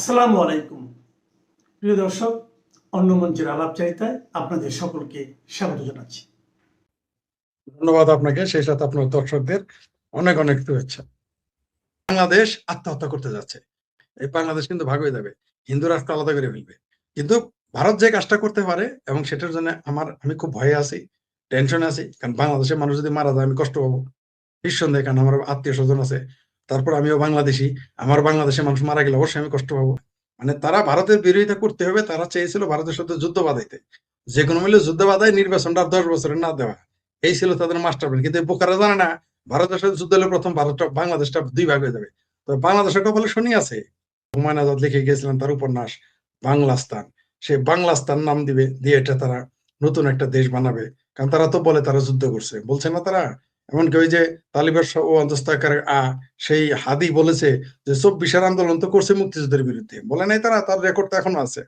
আসসালামু আলাইকুম প্রিয় দর্শক, অন্য মঞ্চের আলাপচারিতায় আপনাদের সকলকে স্বাগত জানাচ্ছি। ধন্যবাদ আপনাকে, সেই সাথে আপনার দর্শকদের অনেক অনেক শুভেচ্ছা। বাংলাদেশ আত্মহত্যা করতে যাচ্ছে। এই বাংলাদেশ কিন্তু ভাগ হয়ে যাবে, হিন্দু রাষ্ট্র আলাদা করে ফেলবে। কিন্তু ভারত যে কাজটা করতে পারে এবং সেটার জন্য আমি খুব ভয়ে আছি, টেনশনে আছি। কারণ বাংলাদেশের মানুষ যদি মারা যায় আমি কষ্ট পাবো নিঃসন্দেহে, কারণ আমার আত্মীয় স্বজন আছে। তারপর আমিও বাংলাদেশি, আমার বাংলাদেশের মানুষ মারা গেলে অবশ্যই আমি কষ্ট পাবো। মানে তারা ভারতের বিরোধিতা করতে হবে, তারা চেয়েছিল ভারতের সাথে যুদ্ধ বাঁধাইতে, যে কোনো মূল্যে যুদ্ধ বাঁধায় নির্বাচনটা 10 বছরের না দেওয়া। এই ছিল তাদের মাস্টার প্ল্যান। কিন্তু বোকারা জানে না ভারতের সাথে যুদ্ধ হলে প্রথম ভারতটা বাংলাদেশটা দুই ভাগ হয়ে যাবে। তো বাংলাদেশের কপালে শনি আছে। হুমায়ুন আজাদ লিখে গিয়েছিলেন তার উপন্যাস বাংলাস্তান, সেই বাংলাস্তান নাম দিবে, দিয়ে এটা তারা নতুন একটা দেশ বানাবে। কারণ তারা তো বলে তারা যুদ্ধ করছে, বলছে না তারা? এমনকি ওই যে তালিবান ও অন্তস্থাকার সেই হাদি বলেছে যে 24-এর আন্দোলন তো করছে মুক্তিযুদ্ধের বিরুদ্ধে, বলে নাই তারা? তার রেকর্ড তো এখনো আছে।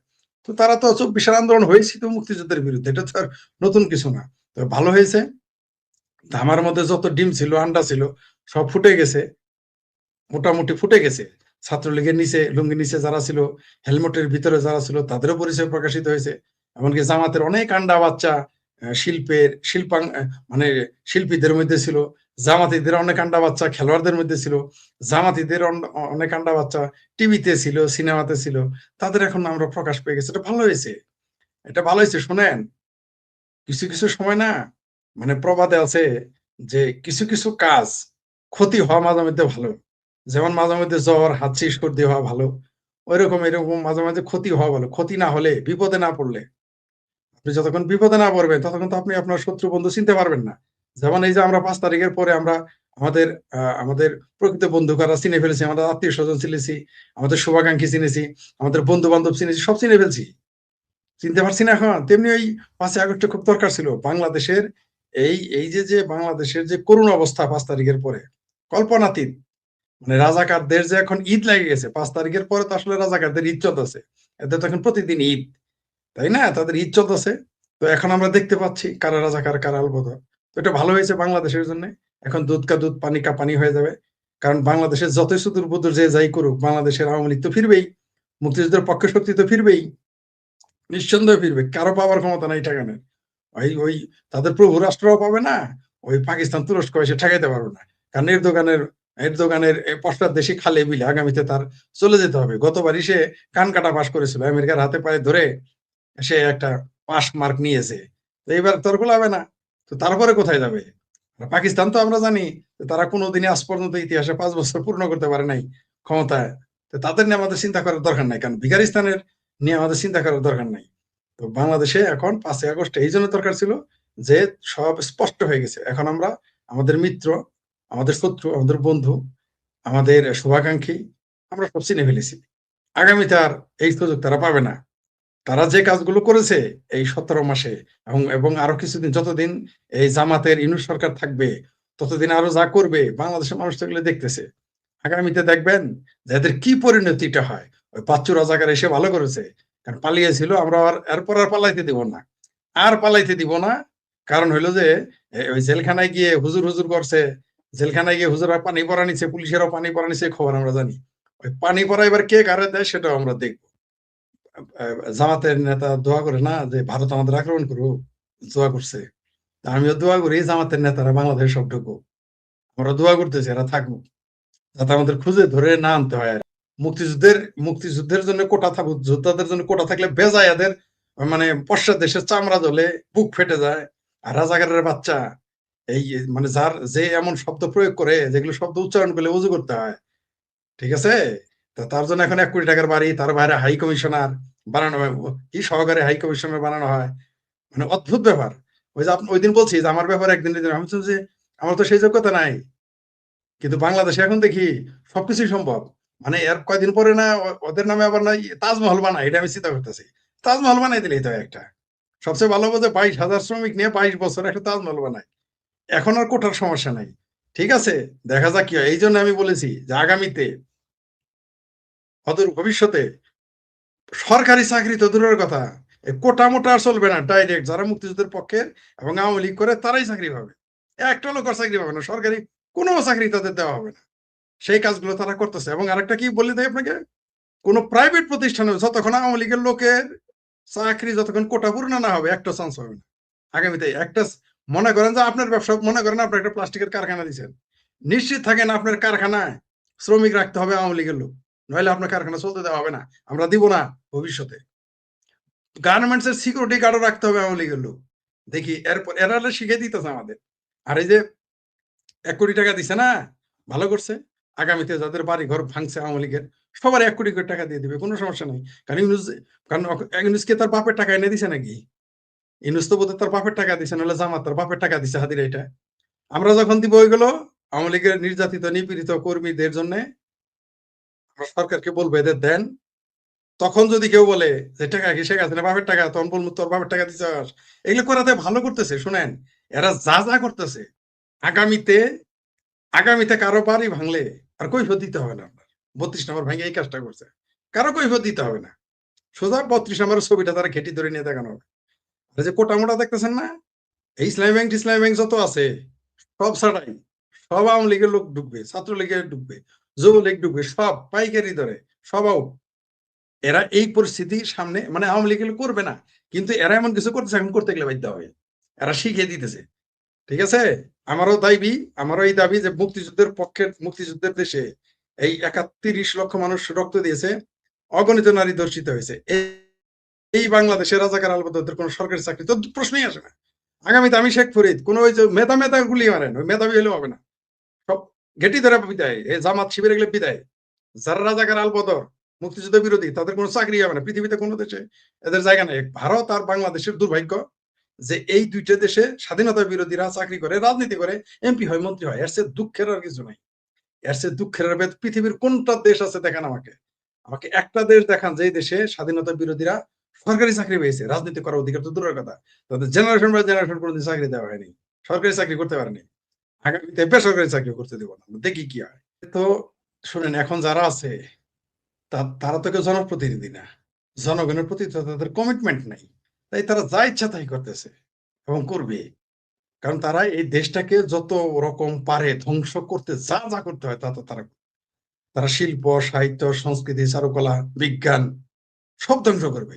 তো তারা তো 24-এর আন্দোলন হয়েছে তো মুক্তিযুদ্ধের বিরুদ্ধে, এটা তো আর নতুন কিছু না। তো ভালো হয়েছে, ধামার মধ্যে যত ডিম ছিল, আন্ডা ছিল, সব ফুটে গেছে, মোটামুটি ফুটে গেছে। ছাত্রলীগের নিচে, লুঙ্গির নিচে যারা ছিল, হেলমেটের ভিতরে যারা ছিল, তাদেরও পরিচয় প্রকাশিত হয়েছে। এমনকি জামাতের অনেক আন্ডা বাচ্চা মানে শিল্পীদের মধ্যে ছিল, জামাতিদের অনেক আন্ডা বাচ্চা খেলোয়াড়দের মধ্যে ছিল, জামাতিদের অনেক আন্ডা বাচ্চা টিভিতে ছিল, সিনেমাতে ছিল, তাদের এখন আমরা প্রকাশ পেয়ে গেছে। এটা ভালো হয়েছে, এটা ভালো হয়েছে। শোনেন, কিছু কিছু সময় না, মানে প্রবাদে আছে যে কিছু কিছু কাজ ক্ষতি হওয়া মাঝে মধ্যে ভালো। যেমন মাঝে মধ্যে জ্বর, হাঁচি, সর্দি হওয়া ভালো, ওইরকম এরকম মাঝে মাঝে ক্ষতি হওয়া ভালো। ক্ষতি না হলে, বিপদে না পড়লে, আপনি যতক্ষণ বিপদে না পড়বেন ততক্ষণ তো আপনি আপনার শত্রু বন্ধু চিনতে পারবেন না। যেমন এই যে আমরা 5 তারিখের পরে আমরা আমাদের আমাদের প্রকৃত বন্ধু কারা চিনে ফেলেছি, আমাদের আত্মীয় স্বজন চিনেছি, আমাদের শুভাকাঙ্ক্ষী চিনেছি, আমাদের বন্ধু বান্ধব চিনেছি, সব চিনে ফেলছি, চিনতে পারছি না এখন। তেমনি ওই 5ই আগস্টে খুব দরকার ছিল বাংলাদেশের এই এই যে যে বাংলাদেশের যে করুণ অবস্থা 5 তারিখের পরে, কল্পনাতীত। মানে রাজাকারদের যে এখন ঈদ লেগে গেছে 5 তারিখের পরে, তো আসলে রাজাকারদের ঈদ চলতেছে। এদের তো এখন প্রতিদিন ঈদ, তাই না? তাদের ঈদ চলতেছে। তো এখন আমরা দেখতে পাচ্ছি কারা রাজাকার কারা আলবদর। তো এটা ভালো হয়েছে বাংলাদেশের জন্য। এখন দুধ কা দুধ পানি কা পানি হয়ে যাবে। কারণ বাংলাদেশের যতই সুদূর বুদূর যে যাই করুক, বাংলাদেশের আওয়ামী লীগ তো ফিরবেই, মুক্তিযুদ্ধের পক্ষে শক্তি তো ফিরবেই, নিঃসন্দেহে ফিরবে। কারো পাওয়ার ক্ষমতা নাই ঠেকানোর। ওই ওই তাদের প্রভু রাষ্ট্রও পাবে না, ওই পাকিস্তান তুরস্ক এসে ঠেকাইতে পারবে না। কারণ এর দোকানের পশ্চাৎ দেশে খালে বিলে আগামীতে তার চলে যেতে হবে। গতবারই সে কান কাটা পাস করেছিল, আমেরিকার হাতে পায়ে ধরে সে একটা পাস মার্ক নিয়েছে। তো এইবার তোর গোলাবে না। তো তারপরে কোথায় যাবে? পাকিস্তান তো আমরা জানি যে তারা কোনোদিনই আজ পর্যন্ত ইতিহাসে 5 বছর পূর্ণ করতে পারে নাই ক্ষমতায়। তো তাদের নিয়ে আমাদের চিন্তা করার দরকার নাই, কারণ বিগারিস্তানের নিয়ে আমাদের চিন্তা করার দরকার নাই। তো বাংলাদেশে এখন 5ই আগস্ট এই জন্য দরকার ছিল যে সব স্পষ্ট হয়ে গেছে। এখন আমরা আমাদের মিত্র, আমাদের শত্রু, আমাদের বন্ধু, আমাদের শুভাকাঙ্ক্ষী আমরা সব চিনে ফেলেছি। আগামীতে আর এই সুযোগ তারা পাবে না। তারা যে কাজগুলো করেছে এই 17 মাসে, এবং আরো কিছুদিন, যতদিন এই জামাতের ইউনূস সরকার থাকবে ততদিন আরো যা করবে বাংলাদেশের মানুষ তো এগুলো দেখতেছে। আগামীতে দেখবেন যে এদের কি পরিণতিটা হয়। ওই বাচ্চু রাজাকার এসে ভালো করেছে, কারণ পালিয়েছিল। আমরা আর এরপর আর পালাইতে দিব না, আর পালাইতে দিব না। কারণ হইলো যে ওই জেলখানায় গিয়ে হুজুর হুজুর করছে, জেলখানায় গিয়ে হুজুরা পানি পরা নিচ্ছে, পুলিশেরও পানি পরা নিচ্ছে, খবর আমরা জানি। ওই পানি পরা এবার কে কারে দেয় সেটাও আমরা দেখবো। জামাতের নেতা দোয়া করে না যে ভারত আমাদের আক্রমণ করুক, দোয়া করছে। আমিও দোয়া করি জামাতের নেতারা বাংলাদেশ সব ঢুকুক। আমরা দোয়া করতেছি এরা থাকুক, যাতে আমাদের খুঁজে ধরে না আনতে হয়। মুক্তিযুদ্ধের মুক্তিযুদ্ধের জন্য কোটা থাকুক, যোদ্ধাদের জন্য কোটা থাকলে বেজায় এদের মানে পশ্চাৎ দেশের চামড়া জ্বলে, বুক ফেটে যায়। আর রাজাকারের বাচ্চা এই মানে যে এমন শব্দ প্রয়োগ করে যেগুলো শব্দ উচ্চারণ করলে উজু করতে হয়, ঠিক আছে? তো তার জন্য এখন 1 কোটি টাকার বাড়ি, তার বাইরে হাই কমিশনার বানানো হয়, কি সহকারে হাই কমিশনার বানানো হয়। মানে অদ্ভুত ব্যাপার। ওই যে ওই দিন বলছি যে আমার ব্যাপারে একদিন আমি বলছি যে আমার তো সেই যোগ্যতা নাই, কিন্তু বাংলাদেশে এখন দেখি সবকিছুই সম্ভব। মানে এর কয়দিন পরে না ওদের নামে আবার নাই তাজমহল বানায়, এটা আমি চিন্তা করতেছি। তাজমহল বানাই দিলেই তো একটা সবচেয়ে ভালো বোঝে, 22,000 শ্রমিক নিয়ে 22 বছর একটা তাজমহল বানায়। এখন আর কোটার সমস্যা নাই। ঠিক আছে, দেখা যাক কি হয়। এই জন্য আমি বলেছি যে আগামীতে, অদূর ভবিষ্যতে সরকারি চাকরি তো দূরের কথা, কোটা মোটা আর চলবে না। ডাইরেক্ট যারা মুক্তিযুদ্ধের পক্ষের এবং আওয়ামী লীগ করে তারাই চাকরি পাবে। একটা লোক আর চাকরি পাবে না, সরকারি কোনো চাকরি তাদের দেওয়া হবে না। সেই কাজগুলো তারা করতেছে। এবং আরেকটা কি বলে দেয় আপনাকে, কোন প্রাইভেট প্রতিষ্ঠানে যতক্ষণ আওয়ামী লীগের লোকের চাকরি যতক্ষণ কোটা পূর্ণ না হবে একটা চান্স হবে না আগামীতে। একটা মনে করেন যে আপনার ব্যবসা, মনে করেন আপনার একটা প্লাস্টিকের কারখানা দিচ্ছেন, নিশ্চিত থাকেন আপনার কারখানায় শ্রমিক রাখতে হবে আওয়ামী লীগের লোক, নইলে আপনার কারখানা চলতে দেওয়া হবে না, আমরা দিব না ভবিষ্যতে। গার্মেন্টস এর সিকিউরিটি গার্ডও রাখতে হবে আওয়ামী লীগের লোক। দেখি এরপর এরা শিখে দিতেছে আমাদের। আর এই যে 1 কোটি টাকা দিছে না, ভালো করছে। আগামীতে যাদের বাড়ি ঘর ভাঙছে আওয়ামী লীগের সবার 1 কোটি করে টাকা দিয়ে দিবে, কোনো সমস্যা নেই। কারণ ইউনূসকে তার বাপের টাকা এনে দিছে নাকি? ইউনূস তো বোধহয় তার বাপের টাকা দিছে, নাহলে জামাত তার বাপের টাকা দিছে হাদিরা এটা। আমরা যখন দিব ওইগুলো আওয়ামী লীগের নির্যাতিত নিপীড়িত কর্মীদের জন্য সরকারকে বলবো এদের দেন। তখন যদি কেউ বলে যে টাকা কি শেখ হাসিনা বাপের টাকা, তখন বলবো তোর বাপের টাকা দিছ। এগুলো করাতে ভালো করতেছে। শুনেন, এরা যা যা করতেছে আগামীতে কারো বাড়ি ভাঙলে আর কৈফিয়ত দিতে হবে না। আপনার 32 নম্বর ভাঙে এই কাজটা করছে, কারো কৈফিয়ত দিতে হবে না। সোজা 32 নম্বরের ছবিটা তারা ঘেটি ধরে নিয়ে দেখানো হবে। আর যে কোটা মোটা দেখতেছেন না, এই ইসলামী ব্যাংক যত আছে সব ছাড়াই সব আওয়ামী লীগের লোক ঢুকবে, ছাত্রলীগের ঢুকবে, যুবলীগ ঢুকবে, সব পাইকারি ধরে সব আউট। এরা এই পরিস্থিতির সামনে মানে আওয়ামী লীগ করবে না, কিন্তু এরা এমন কিছু করতেছে এখন করতে গেলে বাধ্য হবে। এরা শিখিয়ে দিতেছে। ঠিক আছে, আমারও এই দাবি যে মুক্তিযুদ্ধের পক্ষে, মুক্তিযুদ্ধের দেশে এই 31 লক্ষ মানুষ রক্ত দিয়েছে, অগণিত নারী ধর্ষিত হয়েছে। এই বাংলাদেশে রাজাকার আলবদরদের কোন সরকারি চাকরি তো প্রশ্নই আসে না। আগামীতে আমি শেখ ফরিদ কোন ওই যে মেধা গুলি মারেন, ওই মেধাবী হলেও হবে না, সব ঘেটি ধরে বিদায়। এই জামাত শিবিরে গেলে বিদায়। যারা রাজাকার আলবদর মুক্তিযুদ্ধ বিরোধী তাদের কোনো চাকরি হবে না পৃথিবীতে কোনো দেশে, এদের জায়গা নেই। ভারত আর বাংলাদেশের দুর্ভাগ্য যে এই দুইটা দেশে স্বাধীনতা বিরোধীরা চাকরি করে, রাজনীতি করে, এমপি হয়, মন্ত্রী হয়। এর চেয়ে দুঃখের আর কিছু নাই। এর চেয়ে দুঃখের পৃথিবীর কোনটা দেশ আছে দেখান আমাকে একটা দেশ দেখান যে দেশে স্বাধীনতা বিরোধীরা সরকারি চাকরি পেয়েছে, রাজনীতি করার অধিকার তো দূরের কথা, তাদের জেনারেশন বাই জেনারেশন কোনোদিন চাকরি দেওয়া হয়নি, সরকারি চাকরি করতে পারেনি। আগামীতে বেসরকারি চাকরি করতে দেবো না, দেখি কি হয়। তো শুনেন, এখন যারা আছে তারা তো কেউ জনপ্রতিনিধি না, জনগণের প্রতি তাদের কমিটমেন্ট নাই, তাই তারা যা ইচ্ছা তাই করতেছে এবং করবে। কারণ তারা এই দেশটাকে যত রকম পারে ধ্বংস করতে যা যা করতে হয় তা তো তারা শিল্প, সাহিত্য, সংস্কৃতি, চারুকলা, বিজ্ঞান সব ধ্বংস করবে।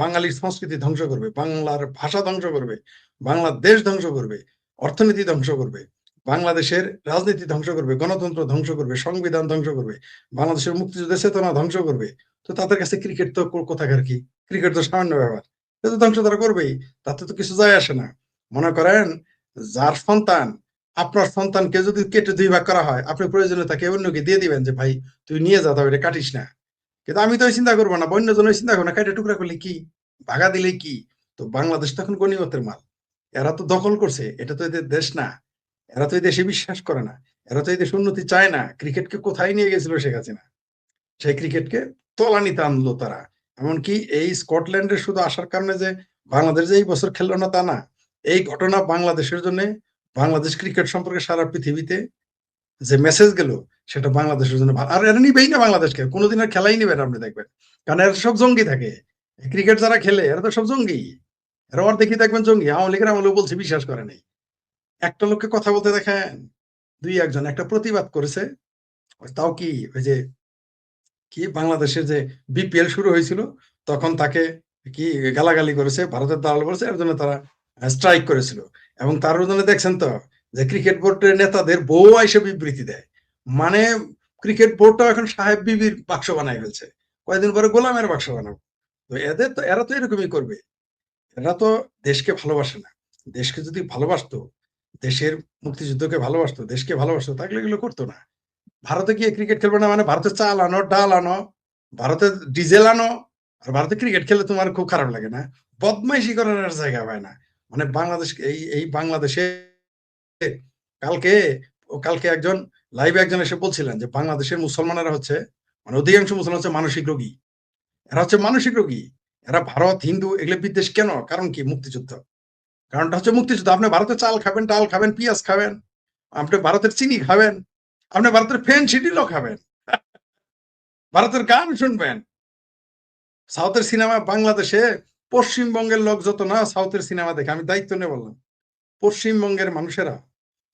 বাঙালির সংস্কৃতি ধ্বংস করবে, বাংলার ভাষা ধ্বংস করবে, বাংলার দেশ ধ্বংস করবে, অর্থনীতি ধ্বংস করবে, বাংলাদেশের রাজনীতি ধ্বংস করবে, গণতন্ত্র ধ্বংস করবে, সংবিধান ধ্বংস করবে, বাংলাদেশের মুক্তিযুদ্ধের চেতনা ধ্বংস করবে। তো তাদের কাছে ক্রিকেট তো কোথাকার কি, ক্রিকেট তো সামান্য ব্যাপার, এটা ধ্বংস তারা করবেই, তাতে তো কিছু যায় আসে না। মনে করেন যার সন্তান, আপনার সন্তানকে যদি কেটে 2 ভাগ করা হয়, আপনি প্রয়োজনে তাকে অন্যকে দিয়ে দিবেন যে ভাই তুই নিয়ে যা, তবে এটা কাটিস না। কিন্তু আমি তো চিন্তা করবো না, বন্য জনের চিন্তা করবো না, কাটে টুকরা করলে কি, ভাগা দিলে কি। তো বাংলাদেশ তখন গণিমতের মাল। এরা তো দখল করছে, এটা তো এদের দেশ না। এরা তো এই দেশে বিশ্বাস করে না, এরা তো এই দেশে উন্নতি চায় না। ক্রিকেটকে কোথায় নিয়ে গেছিল শেখ হাসিনা, সেই ক্রিকেটকে তলানিতে আনলো তারা। এমনকি এই স্কটল্যান্ডের শুধু আসার কারণে যে বাংলাদেশ যে এই বছর খেললো না তা না, এই ঘটনা বাংলাদেশের জন্য, বাংলাদেশ ক্রিকেট সম্পর্কে সারা পৃথিবীতে যে মেসেজ গেল সেটা বাংলাদেশের জন্য ভালো। আর এরা নিবেই না বাংলাদেশকে, কোনোদিন আর খেলাই নিবে না, আপনি দেখবেন। কারণ এরা সব জঙ্গি থাকে, ক্রিকেট যারা খেলে এরা তো সব জঙ্গি। এরা অর্ধেকই দেখবেন জঙ্গি। আওয়ামী লীগের আমলেও বলছে, বিশ্বাস করে নাই। একটা লোককে কথা বলতে দেখেন, 2-1 জন একটা প্রতিবাদ করেছে, তাও কি ওই যে কি বাংলাদেশের যে বিপিএল শুরু হয়েছিল তখন তাকে কি গালাগালি করেছে, ভারতের দালাল বলেছে, এর জন্য তারা স্ট্রাইক করেছিল। এবং তার জন্য দেখছেন তো যে ক্রিকেট বোর্ডের নেতাদের বউ এসে বিবৃতি দেয়, মানে ক্রিকেট বোর্ডটাও এখন সাহেব বিবির বাক্স বানায় ফেলছে, কয়েকদিন পরে গোলামের বাক্স বানাবো। তো এরা তো এরকমই করবে। এরা তো দেশকে ভালোবাসে না। দেশকে যদি ভালোবাসতো, দেশের মুক্তিযুদ্ধকে ভালোবাসতো, দেশকে ভালোবাসতো, তাহলে এগুলো করতো না। ভারতে গিয়ে ক্রিকেট খেলবে না মানে ভারতে চাল আনো, ডাল আনো, ভারতে ডিজেল আনো, আর ভারতে ক্রিকেট খেলে তোমার খুব খারাপ লাগে না? বদমাইশি করার আর জায়গা পায় না। মানে বাংলাদেশ, এই বাংলাদেশে কালকে কালকে একজন লাইভে একজন এসে বলছিলেন যে বাংলাদেশের মুসলমানেরা হচ্ছে, মানে অধিকাংশ মুসলমান হচ্ছে মানসিক রোগী। এরা হচ্ছে মানসিক রোগী। এরা ভারত, হিন্দু এগুলো বিদ্বেষ কেন? কারণ কি? মুক্তিযুদ্ধ। কারণটা হচ্ছে মুক্তিযুদ্ধ। আপনি ভারতের চাল খাবেন, ডাল খাবেন, পেঁয়াজ খাবেন, আপনি ভারতের চিনি খাবেন, আপনি ভারতের ফেন সিডিলও খাবেন, ভারতের গান শুনবেন, সাউথের সিনেমা। বাংলাদেশে পশ্চিমবঙ্গের লোক যত না সাউথের সিনেমা দেখে, আমি দায়িত্ব নিয়ে বললাম, পশ্চিমবঙ্গের মানুষেরা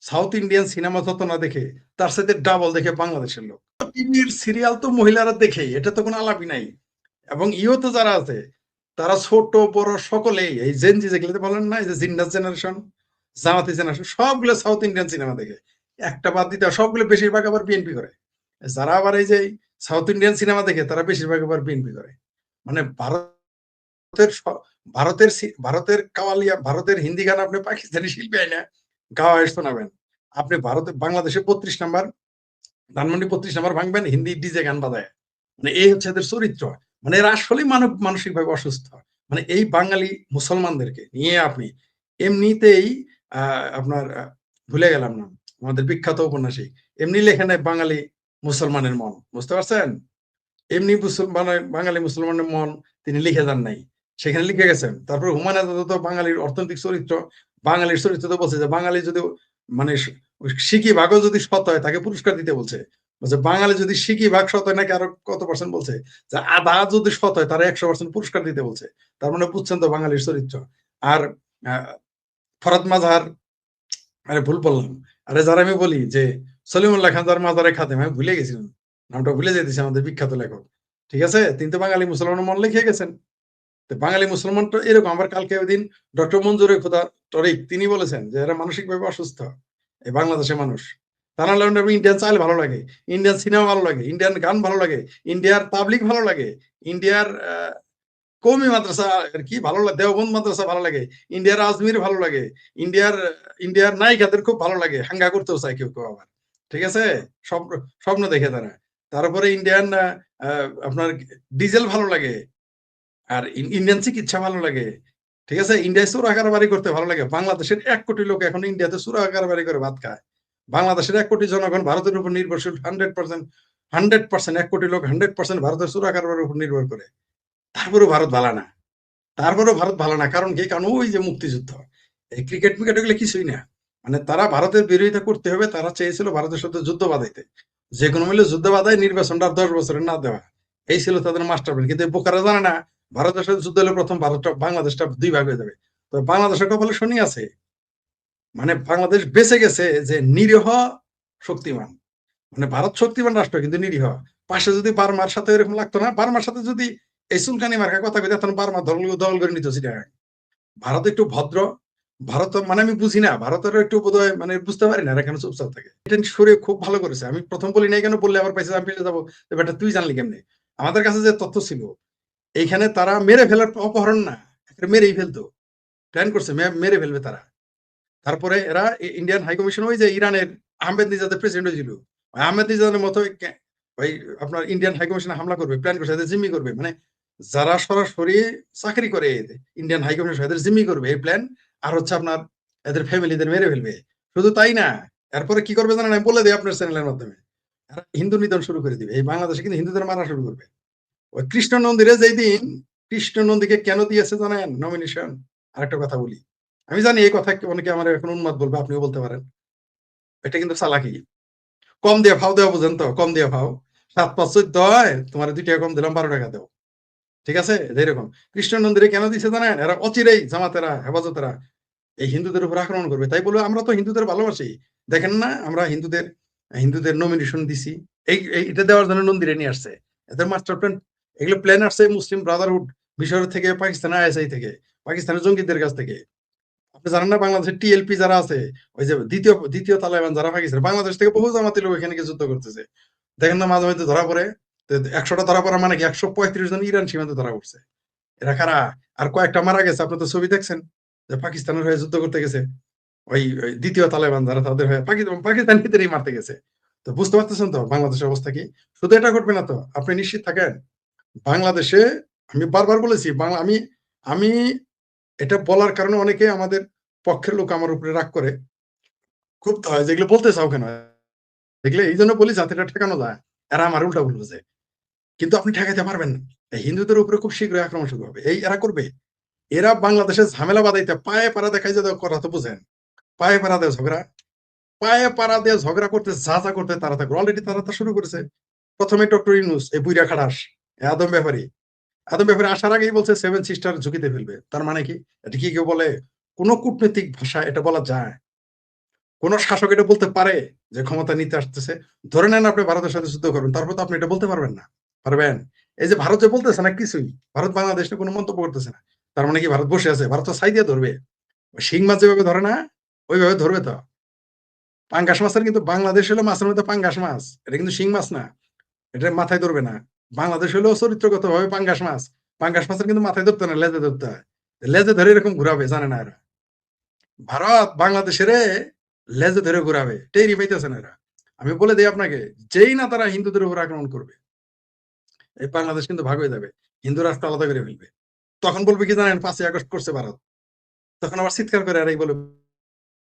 সাউথ ইন্ডিয়ান সিনেমা যত না দেখে, তার সাথে ডাবল দেখে বাংলাদেশের লোক। টিভির সিরিয়াল তো মহিলারা দেখেই, এটা তো কোনো আলাপই নাই। এবং ইয়েতে যারা আছে তারা ছোট বড় সকলেই, এই জেনজি যেগুলোতে বলেন না, এই যে জিন্নাস জেনারেশন, জামাতি জেনারেশন, সবগুলো সাউথ ইন্ডিয়ান সিনেমা দেখে। একটা বাদ দিতে হয়, সবগুলো বেশিরভাগ আবার বিএনপি করে। যারা আবার এই যে সাউথ ইন্ডিয়ান সিনেমা দেখে তারা বেশিরভাগ আবার বিএনপি করে। মানে ভারতের কাওয়ালিয়া, ভারতের হিন্দি গান আপনি পাকিস্তানি শিল্পী আইনা গাওয়া শোনাবেন। আপনি ভারতে বাংলাদেশে 32 নাম্বার, ধানমন্ডি 32 নাম্বার ভাঙবেন হিন্দি ডিজে গান বাজায়। মানে এই হচ্ছে এদের চরিত্র। মানে এরা আসলে মানসিকভাবে অসুস্থ। মানে এই বাঙালি মুসলমানদেরকে নিয়ে আপনি এমনিতেই আপনার ভুলে গেলাম না, আমাদের বিখ্যাত উপন্যাসিক এমনি লেখে নেয় বাঙালি মুসলমানের মন, বুঝতে পারছেন? এমনি বাঙালি মুসলমানের মন তিনি লিখে যান নাই, সেখানে লিখে গেছেন। তারপর হুমায়ুন আজাদ তো বাঙালির অর্থনৈতিক চরিত্র, বাঙালির চরিত্র তো বলছে যে বাঙালি যদি মানে সিকি ভাগও যদি সৎ হয় তাকে পুরস্কার দিতে বলছে। বলছে বাঙালি যদি সিকি ভাগ সৎ হয় নাকি আরো কত পার্সেন্ট বলছে, যে আধা যদি সৎ হয় তারা 100% পুরস্কার দিতে বলছে। তার মানে বুঝছেন তো বাঙালির চরিত্র। আর ফরাদ মাজাহার, আরে ভুল বললাম, আরে যারা আমি বলি যে সলিমুল্লাহ খান যার মাজারে খাদেম, আমি ভুলে গেছিলাম নামটা, ভুলে যেতেছি, আমাদের বিখ্যাত লেখক। ঠিক আছে, তিনি তো বাঙালি মুসলমানের মন লিখে গেছেন। তো বাঙালি মুসলমান তো এরকম। আবার কালকে ওই দিন ডক্টর মঞ্জুরে খোদা তরিক তিনি বলেছেন যে এরা মানসিকভাবে অসুস্থ, এই বাংলাদেশের মানুষ। তা নাহলে ইন্ডিয়ান চাল ভালো লাগে, ইন্ডিয়ান সিনেমা ভালো লাগে, ইন্ডিয়ান গান ভালো লাগে, ইন্ডিয়ার পাবলিক ভালো লাগে, ইন্ডিয়ার কওমি মাদ্রাসা আর কি ভালো লাগে, দেওবন্দ মাদ্রাসা ভালো লাগে, ইন্ডিয়ার আজমির ভালো লাগে, ইন্ডিয়ার ইন্ডিয়ার নায়িকাদের খুব ভালো লাগে, হাঙ্গা করতেও চায় কেউ কেউ আবার। ঠিক আছে, স্বপ্ন দেখে তারা। তারপরে ইন্ডিয়ান আপনার ডিজেল ভালো লাগে, আর ইন্ডিয়ান চিকিৎসা ভালো লাগে। ঠিক আছে, ইন্ডিয়ায় চোরা কারবারি করতে ভালো লাগে। বাংলাদেশের 1 কোটি লোক এখন ইন্ডিয়াতে চোরা কারবারি করে ভাত খায়। বাংলাদেশের 1 কোটি জনগণ ভারতের উপর নির্ভরশীল 100%। 100%, 1 কোটি লোক 100% ভারতের চোরা কারবারের উপর নির্ভর করে। তারপরেও ভারত ভালো না, তারপরেও ভারত ভালো না। কারণ কি? কারণ ওই যে মুক্তিযুদ্ধ, এই ক্রিকেট মিকেট এগুলো কিছুই না। মানে তারা ভারতের বিরোধিতা করতে হবে, তারা চেয়েছিল ভারতের সাথে যুদ্ধ বাঁধাইতে, যে কোনো মূল্যে যুদ্ধ বাঁধায় নির্বাচনটা 10 বছরের না দেওয়া। এই ছিল তাদের মাস্টার প্ল্যান। কিন্তু বোকারা জানে না ভারতের সাথে যুদ্ধ হলে প্রথম ভারতটা বাংলাদেশটা 2 ভাগ হয়ে যাবে। তো বাংলাদেশের কপালে শনি আছে। মানে বাংলাদেশ বেঁচে গেছে যে নিরীহ শক্তিমান। মানে ভারত শক্তিমান রাষ্ট্র কিন্তু নিরীহ। পাশে যদি বার্মার সাথে এরকম লাগতো না, বার্মার সাথে যদি এই চুলকানি মার্কা কথা কইতে, তখন বার্মা দল করে নিত চিটাগাং। ভারত একটু ভদ্র। ভারত মানে আমি বুঝি না, ভারতের একটু বোধহয় মানে বুঝতে পারি না, এখানে চুপচাপ থাকে। এটা সুরে খুব ভালো করেছে। আমি প্রথম বলি নাই কেন, বললে আবার পাইছে আমি ফেলে যাবো, ব্যাপারটা তুই জানলি কেমনে? আমাদের কাছে যে তথ্য ছিল, এইখানে তারা মেরে ফেলার অপহরণ না, মেরেই ফেলতো, প্ল্যান করছে মেরে ফেলবে তারা। তারপরে এরা ইন্ডিয়ান হাই কমিশন, ওই যে ইরানের আহমেদ নিজাদের প্রেসিডেন্ট হয়েছিল, আহমেদ নিজাদের মতো ওই আপনার ইন্ডিয়ান হাই কমিশনে হামলা করবে, প্ল্যান করছে, এদের জিম্মি করবে। মানে যারা সরাসরি চাকরি করে ইন্ডিয়ান হাই কমিশন, এদের জিম্মি করবে এই প্ল্যান। আর হচ্ছে আপনার এদের ফ্যামিলিদের মেরে ফেলবে। শুধু তাই না, এরপরে কি করবে জানেন? আমি বলে দিই আপনার চ্যানেলের মাধ্যমে, হিন্দু নিধন শুরু করে দিবে। এই বাংলাদেশে কিন্তু হিন্দুদের মারা শুরু করবে। ওই কৃষ্ণ নন্দীরে যেই দিন, কৃষ্ণ নন্দীকে কেন দিয়েছে জানেন নমিনেশন? আরেকটা কথা বলি, আমি জানি এই কথা অনেকে আমার এখন উন্মাদ বলবে, আপনিও বলতে পারেন, এটা কিন্তু চালাকি। কম দিয়ে ফাও দেওয়া, বুঝেন তো? কম দিয়ে ফাও, 7-5-14 হয়, তোমার 2 টাকা কম দিলাম, 12 টাকা দেও। ঠিক আছে, এরকম। কৃষ্ণ নন্দীরে কেন দিছে জানেন? এরা অচিরেই জামাতেরা, হেফাজতেরা এই হিন্দুদের উপর আক্রমণ করবে। তাই বলে আমরা তো হিন্দুদের ভালোবাসি, দেখেন না আমরা হিন্দুদের হিন্দুদের নমিনেশন দিছি, এটা দেওয়ার জন্য নন্দীরে নিয়ে আসছে। এদের মাস্টার প্ল্যান, এগুলো প্ল্যান আসছে মুসলিম ব্রাদারহুড, মিশর থেকে, পাকিস্তানের আইএসআই থেকে, পাকিস্তানের জঙ্গিদের কাছ থেকে। আপনি জানেন না বাংলাদেশের টিএলপি যারা আছে, ওই যে দ্বিতীয় তালেবান যারা পাকিস্তান, বাংলাদেশ থেকে বহু জামাতি লোক এখানে গিয়ে যুদ্ধ করতেছে। দেখেন না মাঝে মাঝে ধরা পড়ে। 100টা ধরা পড়া মানে কি 135 জন ইরান সীমান্তে ধরা পড়ছে। এরা কারা? আর কয়েকটা মারা গেছে, আপনি তো ছবি দেখছেন, যে পাকিস্তানের হয়ে যুদ্ধ করতে গেছে। ওই দ্বিতীয় তালেবান যারা, তাদের হয়ে পাকিস্তানিদেরই মারতে গেছে। তো বুঝতে পারতেছেন তো বাংলাদেশের অবস্থা কি? শুধু এটা ঘটবে না তো, আপনি নিশ্চিত থাকেন বাংলাদেশে, আমি বারবার বলেছি, আমি আমি এটা বলার কারণে অনেকে আমাদের পক্ষের লোক আমার উপরে রাগ করে, ক্ষুব্ধ হয়, যেগুলো বলতে চাও কেন? দেখলে এই জন্য বলি যাতে এটা ঠেকানো যায়। এরা আমার উল্টা ভুল বুঝে, কিন্তু আপনি ঠেকাইতে পারবেন না। এই হিন্দুদের উপরে খুব শীঘ্রই আক্রমণ শুরু হবে, এই এরা করবে। এরা বাংলাদেশে ঝামেলা বাঁধাইতে পায়ে পাড়া দেখাই যে কথা তো বুঝেন, পায়ে পাড়া দেয় ঝগড়া, পায়ে পাড়া দিয়ে ঝগড়া করতে যা করতে তারা থাকবে। অলরেডি তারা তা শুরু করেছে। প্রথমে ডক্টর ইউনূস, এই বুইড়া খাটাস, আদম ব্যাপারী, আদম ব্যাপারী আসার আগেই বলছে 7 সিস্টার ঝুঁকিতে ফেলবে। তার মানে কি? এটা কি কেউ বলে? কোন কূটনৈতিক ভাষা এটা বলা যায়? কোন শাসক এটা বলতে পারে যে ক্ষমতা নিতে আসতেছে, ধরে নেন আপনি ভারতের সাথে যুদ্ধ করবেন, তারপর তো আপনি এটা বলতে পারবেন না, পারবেন? এই যে ভারত যে বলতেছে না কিছুই, ভারত বাংলাদেশ নিয়ে কোনো মন্তব্য করতেছে না, তার মানে কি ভারত বসে আছে? ভারত তো ছাই দিয়ে ধরবে, শিং মাছ যেভাবে ধরে না ওইভাবে ধরবে। তো পাঙ্গাস মাছের কিন্তু বাংলাদেশ হলো মাছের মধ্যে পাঙ্গাস মাছ, এটা কিন্তু শিং মাছ না, এটা মাথায় ধরবে না। বাংলাদেশ হলো চরিত্রগত ভাবে পাঙ্গাস মাছ, পাঙ্গাস মাছের কিন্তু মাথায় ধরতে না, লেজে ধরতে হয়, লেজে ধরে এরকম ঘুরাবে, জানে না এরা। ভারত বাংলাদেশের লেজে ধরে ঘুরাবে, টেরি পাইতেছে না এরা। আমি বলে দিই আপনাকে, যেই না তারা হিন্দুদের উপর আক্রমণ করবে, এই বাংলাদেশ কিন্তু ভাগ হয়ে যাবে, হিন্দু রাষ্ট্র আলাদা করে ফেলবে। তখন বলবে কি জানেন, 5ই আগস্ট করছে ভারত, তখন আবার চিৎকার করে এরাই বলবে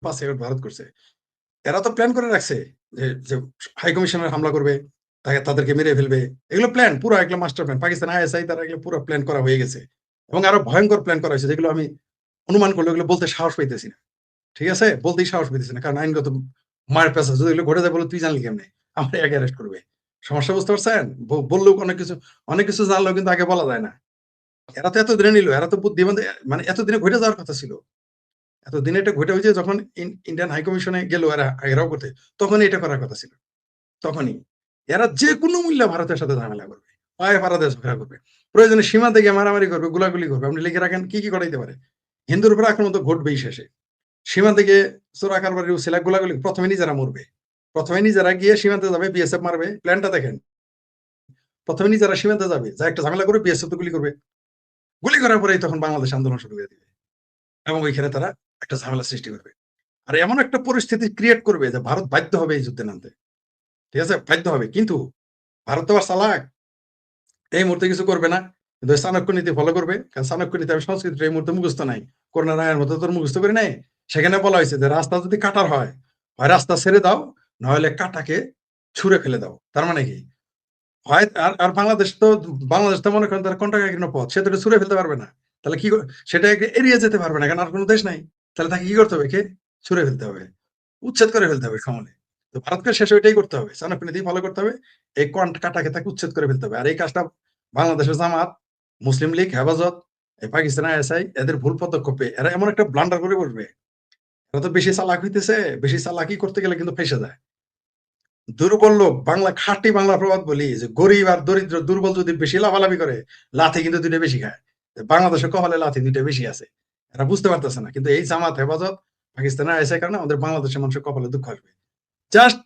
5ই আগস্ট ভারত করছে। এরা তো প্ল্যান করে রাখছে যে হাই কমিশনের হামলা করবে, তাদেরকে মেরে ফেলবে, এগুলো প্ল্যান পুরো, এগুলো মাস্টার প্ল্যান, পাকিস্তান আইএসআই তারা এগুলো পুরো প্ল্যান করা হয়ে গেছে, এবং আরো ভয়ঙ্কর প্ল্যান করা হয়েছে, যেগুলো আমি অনুমান করলে ওগুলো বলতে সাহস পাইতেছি না। ঠিক আছে, বলতেই সাহস পাইতেছি না, কারণ আইনগত মায়ের পেশা, যদি এগুলো ঘটে যায় বলে তুই জানলি কেমনে, আমার আগে অ্যারেস্ট করবে। সমস্যা বুঝতে পারছেন? বললেও অনেক কিছু জানলেও কিন্তু আগে বলা যায় না। এরা তো এতদিনে নিল, এরা তো বুদ্ধিমান, মানে এতদিনে ঘটে যাওয়ার কথা ছিল, এতদিনে এটা ঘটে হয়েছে যখন ইন্ডিয়ান হাই কমিশনে গেল এরাও করতে, তখনই এটা করার কথা ছিল, তখনই। এরা যে কোনো মূল্যে ভারতের সাথে ঝামেলা করবে, পায়ে পাড়া দিয়ে ঝগড়া করবে, প্রয়োজনে সীমান্তে গিয়ে মারামারি করবে, গুলাগুলি করবে। আপনি লিখে রাখেন কি কি করাইতে পারে। হিন্দুর উপর আক্রমণ তো ঘটবেই শেষে, সীমান্তে গিয়ে চোরা কারবারি ছেলে গুলাগুলি প্রথমে নিজেরা মরবে, প্রথমে নিজেরা গিয়ে সীমান্তে যাবে, বিএসএফ মারবে, প্ল্যানটা দেখেন। প্রথমে নিজেরা সীমান্তে যাবে, যা একটা ঝামেলা করবে, বিএসএফ তো গুলি করবে, গুলি করার পরেই তখন বাংলাদেশ আন্দোলন শুরু করে দিবে, এবং ওইখানে তারা একটা ঝামেলা সৃষ্টি করবে। আর এমন একটা পরিস্থিতি ক্রিয়েট করবে যে ভারত বাধ্য হবে এই যুদ্ধে নামতে। ঠিক আছে, বাধ্য হবে। কিন্তু ভারত তো আর চালাক, এই মুহূর্তে কিছু করবে না, কিন্তু চাণক্য নীতি ফলো করবে। কারণ চাণক্য নীতি, আমি সংস্কৃতিটা এই মুহূর্তে মুখস্থ নাই, করোনা রায়ের মতো তোর মুখস্থ করে নাই। সেখানে বলা হয়েছে যে রাস্তা যদি কাটার হয়, হয় রাস্তা ছেড়ে দাও, নাহলে কাটাকে ছুঁড়ে ফেলে দাও। তার মানে কি হয়, আর বাংলাদেশ তো মনে করেন তার কন্টাকাকীর্ণ পথ, সে তো এটা ছুঁড়ে ফেলতে পারবে না। তাহলে কি সেটা এড়িয়ে যেতে পারবে না, কারণ আর কোনো দেশ নাই। তাহলে তাকে কি করতে হবে, কে ছুঁড়ে ফেলতে হবে, উচ্ছেদ করে ফেলতে হবে সমলে। তো ভারতকে শেষে ওইটাই করতে হবে, চাণক্য নীতি ফলো করতে হবে, এই কাটাকে তাকে উচ্ছেদ করে ফেলতে হবে। আর এই কাজটা বাংলাদেশের জামাত, মুসলিম লীগ, হেফাজত, এই পাকিস্তান আইএসআই, এদের ভুল পদক্ষেপে এরা এমন একটা ব্লান্ডার করে বসবে। এরা তো বেশি চালাক হইতেছে, বেশি চালাকি করতে গেলে কিন্তু ফেসে যায়। দুর্বল লোক, বাংলা খাঁটি বাংলা প্রবাদ বলি যে গরিব আর দরিদ্র দুর্বল যদি বেশি লাফালাফি করে, লাথি কিন্তু দুইটা বেশি খায়। বাংলাদেশে কপালে লাথি দুইটা বেশি আছে, এরা বুঝতে পারতেছে না। কিন্তু এই জামাত, হেফাজত, পাকিস্তানের আইএসআই কারণে আমাদের বাংলাদেশের মানুষের কপালে দুঃখ আসবে। জাস্ট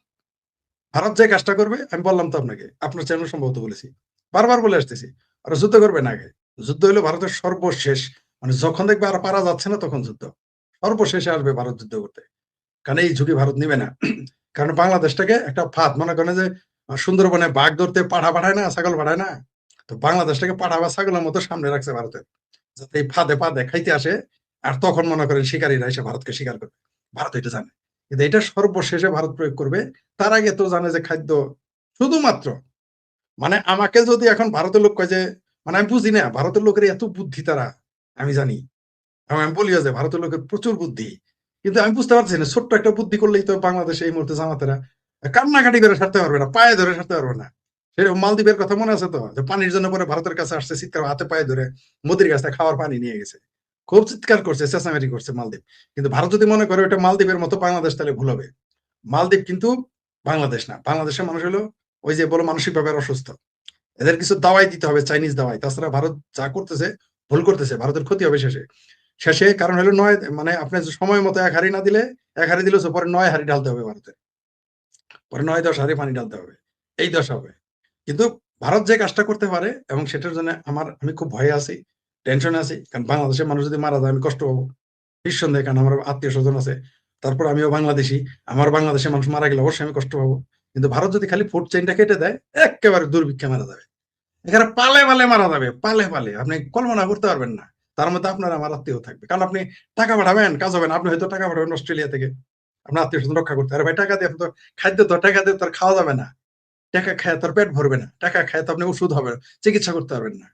ভারত যে কাজটা করবে, আমি বললাম তো আপনাকে, আপনার চ্যানেল সম্ভবত বলেছি, বারবার বলে আসতেছি, আর যুদ্ধ করবে না আগে। যুদ্ধ হলো ভারতের সর্বশেষ, মানে যখন দেখবে আর পারা যাচ্ছে না তখন যুদ্ধ, সর্বশেষে আসবে ভারত যুদ্ধ করতে। কারণ এই ঝুঁকি ভারত নিবে না। কারণ বাংলাদেশটাকে একটা ফাঁদ, মনে করেন যে সুন্দরবনে বাঘ ধরতে পাঠা পাঠায় না, ছাগল পাঠায় না, তো বাংলাদেশটাকে পাঠা বা ছাগলের মতো সামনে রাখছে ভারতের, যাতে এই ফাঁদে ফাঁদে খাইতে আসে। আর তখন মনে করেন শিকারীরা এসে ভারতকে শিকার করবে, ভারত এটা জানে। কিন্তু এটা সর্বশেষে ভারত প্রয়োগ করবে। তার আগে তো জানে যে খাদ্য শুধুমাত্র, মানে আমাকে যদি এখন ভারতের লোক কয় যে, মানে আমি বুঝি না ভারতের লোকের এত বুদ্ধি তারা, আমি জানি, এবং আমি বলিও যে ভারতের লোকের প্রচুর বুদ্ধি, কিন্তু আমি বুঝতে পারছি না, ছোট্ট একটা বুদ্ধি করলেই তো বাংলাদেশে এই মুহূর্তে জামাতেরা কান্নাকাটি করে সারতে পারবে না, পায়ে ধরে সারতে পারবে না। সেরকম মালদ্বীপের কথা মনে আছে তো, যে পানির জন্য পরে ভারতের কাছে আসছে, চিৎকার, হাতে পায়ে ধরে মোদির কাছে খাওয়ার পানি নিয়ে গেছে, খুব চিৎকার করছে, চেঁচামেচি করছে মালদ্বীপ। কিন্তু ভারত যদি মনে করে ওটা মালদ্বীপের মতো বাংলাদেশ, তাহলে ভুল হবে। মালদ্বীপ কিন্তু বাংলাদেশ না, বাংলাদেশের মানুষ হলো ওই যে বলো মানসিকভাবে অসুস্থ, এদের কিছু দাওয়াই দিতে হবে, চাইনিজ দাওয়াই। তাছাড়া ভারত যা করতেছে ভুল করতেছে, ভারতের ক্ষতি হবে শেষে। শেষে কারণ হলো নয়, মানে আপনি সময় মতো এক হাড়ি না দিলে, এক হাড়ি দিলে পরে 9 হাড়ি ঢালতে হবে ভারতের, পরে 9-10 হাড়ি পানি ঢালতে হবে, এই দশা হবে। কিন্তু ভারত যে কাজটা করতে পারে, এবং সেটার জন্য আমি খুব ভয়ে আছি, টেনশনে আছি। কারণ বাংলাদেশের মানুষ যদি মারা যায় আমি কষ্ট পাবো নিঃসন্দেহে, কারণ আমার আত্মীয় স্বজন আছে, তারপর আমিও বাংলাদেশি, আমার বাংলাদেশের মানুষ মারা গেলে অবশ্যই আমি কষ্ট পাবো। কিন্তু ভারত যদি খালি ফুড চেইনটা কেটে দেয়, একেবারে দুর্ভিক্ষে মারা যাবে, এখানে পালে পালে মারা যাবে, পালে পালে, আপনি কল্পনা করতে পারবেন না। তার মধ্যে আপনার আমার আত্মীয় থাকবে, কারণ আপনি টাকা পাঠাবেন, কাজ হবে না। আপনি হয়তো টাকা পাঠাবেন অস্ট্রেলিয়া থেকে, আপনার আত্মীয় স্বজন রক্ষা করতে, আরে ভাই টাকা দিয়ে তো খাদ্য, তো টাকা দিয়ে তো আর খাওয়া যাবে না, টাকা খায় তোর পেট ভরবে না, টাকা খায় তো আপনি ওষুধ হবে, চিকিৎসা করতে পারবেন না।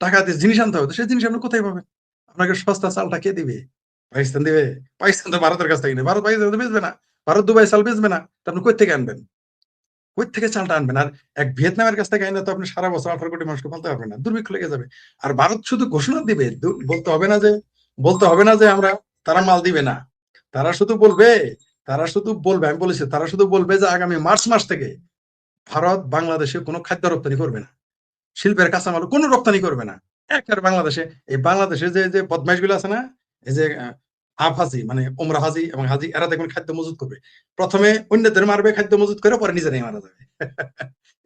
টাকা দিয়ে জিনিস আনতে হবে, তো সেই জিনিস আপনি কোথায় পাবেন? আপনাকে সস্তা চালটা কে দিবে? পাকিস্তান দিবে? পাকিস্তান তো ভারতের কাছ থেকে নেই, ভারত পাকিস্তান তো বেচবে না, ভারত দুবাই চাল বেচবে না, তো আপনি কই থেকে আনবেন? কই থেকে চালটা আনবেন? আর এক ভিয়েতনামের কাছ থেকে আইনে তো আপনি সারা বছর 18 কোটি মানুষকে পালতে পারবেন না, দুর্ভিক্ষ লেগে যাবে। আর ভারত শুধু ঘোষণা দিবে, বলতে হবে না যে, আমরা তারা মাল দিবে না, তারা শুধু বলবে তারা শুধু বলবে, আমি বলেছি, তারা শুধু বলবে যে আগামী মার্চ মাস থেকে ভারত বাংলাদেশে কোনো খাদ্য রপ্তানি করবে না, শিল্পের কাঁচামাল কোনো রপ্তানি করবে না। একেবারে বাংলাদেশে, এই বাংলাদেশে যে বদমাইশ গুলো আছে না, এই যে হাফ হাজি মানে ওমরা হাজি এবং হাজি, এরা দেখবেন খাদ্য মজুত করবে। প্রথমে অন্যদের মারবে, খাদ্য মজুত করে পরে নিজেরাই মারা যাবে।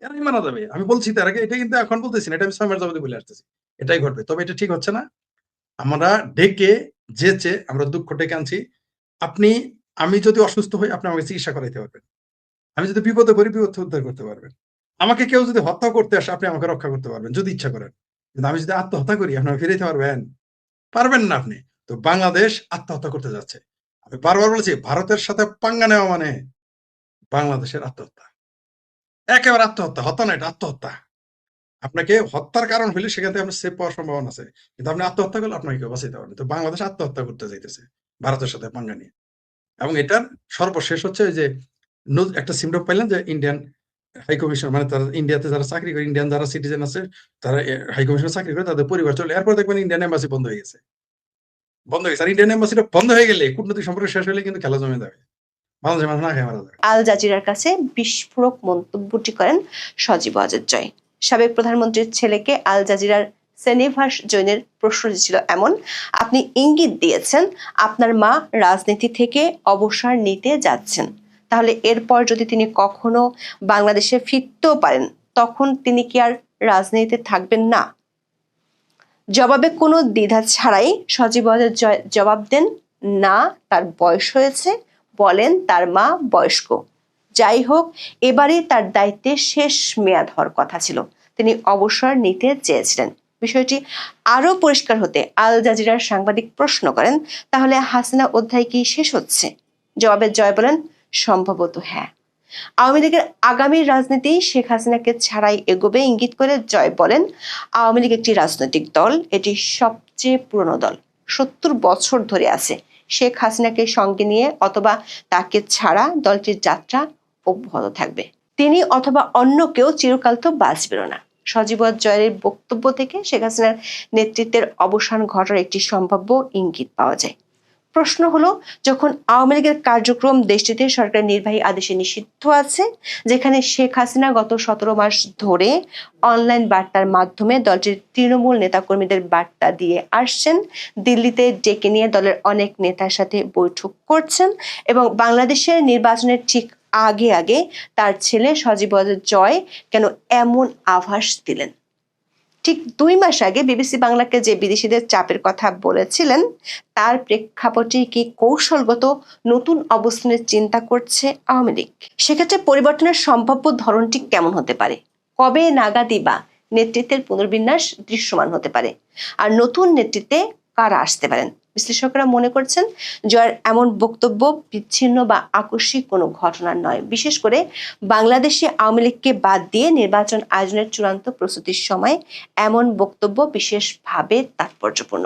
এরাই মারা যাবে। আমি বলছি তার আগে, এটা কিন্তু এখন বলতেছি না, এটা আমি 6 মাস যাবতীয় বলে আসতেছি। এটাই ঘটবে। তবে এটা ঠিক হচ্ছে না। আমরা ডেকে যেচে আমরা দুঃখ ডেকে আনছি। আপনি, আমি যদি অসুস্থ হই আপনি আমাকে চিকিৎসা করাইতে পারবেন। আমি যদি বিপদে পড়ি বিপদ থেকে উদ্ধার করতে পারবেন। আমাকে কেউ যদি হত্যা করতে আসে আপনি আমাকে রক্ষা করতে পারবেন যদি ইচ্ছা করেন। কিন্তু আমি যদি আত্মহত্যা করি আপনি আমাকে ফিরে দিতে পারবেন? পারবেন না আপনি। তো বাংলাদেশ আত্মহত্যা করতে যাচ্ছে। আমি বারবার বলেছি, ভারতের সাথে পাঙ্গা নেওয়া মানে বাংলাদেশের আত্মহত্যা। একেবারে আত্মহত্যা, হত্যা না, এটা আত্মহত্যা। আপনাকে হত্যার কারণ হলে সেখান থেকে আপনার সেভ পাওয়ার সম্ভাবনা আছে। কিন্তু আপনি আত্মহত্যা করলে আপনাকে কেউ বাঁচাইতে পারবে না। তো বাংলাদেশ আত্মহত্যা করতে যাইতেছে ভারতের সাথে পাঙ্গা নিয়ে। এবং এটার সর্বশেষ হচ্ছে ওই যে একটা সিম্পটম পাইলেন যে ইন্ডিয়ান হাই কমিশন, মানে তারা ইন্ডিয়াতে যারা চাকরি করে, ইন্ডিয়ান যারা সিটিজেন আছে, তারা হাই কমিশনে চাকরি করে, তাদের পরিবার চলে, এরপর দেখবেন ইন্ডিয়ান এম্বাসি বন্ধ হয়ে গেছে। বন্ধ হয়ে গেছে। আর ইন্ডিয়ান এম্বাসিটা বন্ধ হয়ে গেলে কূটনৈতিক সম্পর্ক শেষ হলে কিন্তু খেলা জমে যাবে। বাংলাদেশের মানুষ না খেয়ে মারা যাবে। আল জাজিরার কাছে বিস্ফোরক মন্তব্যটি করেন সজীব ওয়াজেদ জয়। সাবেক প্রধানমন্ত্রীর ছেলেকে আল জাজিরার সেনেভাস জৈনের প্রশ্নটি ছিল এমন: আপনি ইঙ্গিত দিয়েছেন আপনার মা রাজনীতি থেকে অবসর নিতে যাচ্ছেন, তাহলে এরপর যদি তিনি কখনো বাংলাদেশে ফিরতেও পারেন তখন তিনি কি আর রাজনীতিতে থাকবেন না? জবাবে কোনো দ্বিধা ছাড়াই সজীব ওয়াজেদ জয় জবাব দেন, না, তার বয়স হয়েছে, বলেন তার মা বয়স্ক। যাই হোক, এবারে তার দায়িত্বে শেষ মেয়াদ হওয়ার কথা ছিল, তিনি অবসর নিতে চেয়েছিলেন। বিষয়টি আরো পরিষ্কার হতে আল জাজিরার সাংবাদিক প্রশ্ন করেন, তাহলে হাসিনা অধ্যায় কি শেষ হচ্ছে? জবাবে জয় বলেন, সম্ভবত হ্যাঁ। আওয়ামী লীগের আগামী রাজনীতি শেখ হাসিনাকে ছাড়াই এগোবে ইঙ্গিত করে জয় বলেন, আওয়ামী লীগ একটি রাজনৈতিক দল, এটি সবচেয়ে পুরনো দল, 70 বছর ধরে আছে। শেখ হাসিনাকে সঙ্গে নিয়ে অথবা তাকে ছাড়া দলটির যাত্রা অব্যাহত থাকবে। তিনি অথবা অন্য কেউ চিরকাল তো বাঁচবেন না। সজীব জয়ের বক্তব্য থেকে শেখ হাসিনার নেতৃত্বের অবসান ঘটার একটি সম্ভাব্য ইঙ্গিত পাওয়া যায়। প্রশ্ন হলো, যখন আওয়ামী লীগের কার্যক্রম দেশটিতে সরকারের নির্বাহী আদেশে নিষিদ্ধ আছে, যেখানে শেখ হাসিনা গত 17 মাস ধরে অনলাইন বার্তার মাধ্যমে দলটির তৃণমূল নেতাকর্মীদের বার্তা দিয়ে আসছেন, দিল্লিতে ডেকে নিয়ে দলের অনেক নেতার সাথে বৈঠক করছেন এবং বাংলাদেশের নির্বাচনের ঠিক আগে আগে তার ছেলে সজীব ওয়াজেদ জয় কেন এমন আভাস দিলেন? ঠিক 2 মাস আগে বিবিসি বাংলাকে যে বিদেশিদের চাপের কথা বলেছিলেন, তার প্রেক্ষাপটে কি কৌশলগত নতুন অবস্থানের চিন্তা করছে আওয়ামী লীগ? সেক্ষেত্রে পরিবর্তনের সম্ভাব্য ধরনটি কেমন হতে পারে? কবে নাগাদই বা নেতৃত্বের পুনর্বিন্যাস দৃশ্যমান হতে পারে? আর নতুন নেতৃত্বে কারা আসতে পারেন? বিশ্লেষকরা মনে করছেন জয়ের এমন বক্তব্য বিচ্ছিন্ন বা আকস্মিক কোনো ঘটনা নয়। বিশেষ করে বাংলাদেশে আওয়ামী লীগকে বাদ দিয়ে নির্বাচন আয়োজনের চূড়ান্ত প্রস্তুতির সময় এমন বক্তব্য বিশেষভাবে তাৎপর্যপূর্ণ।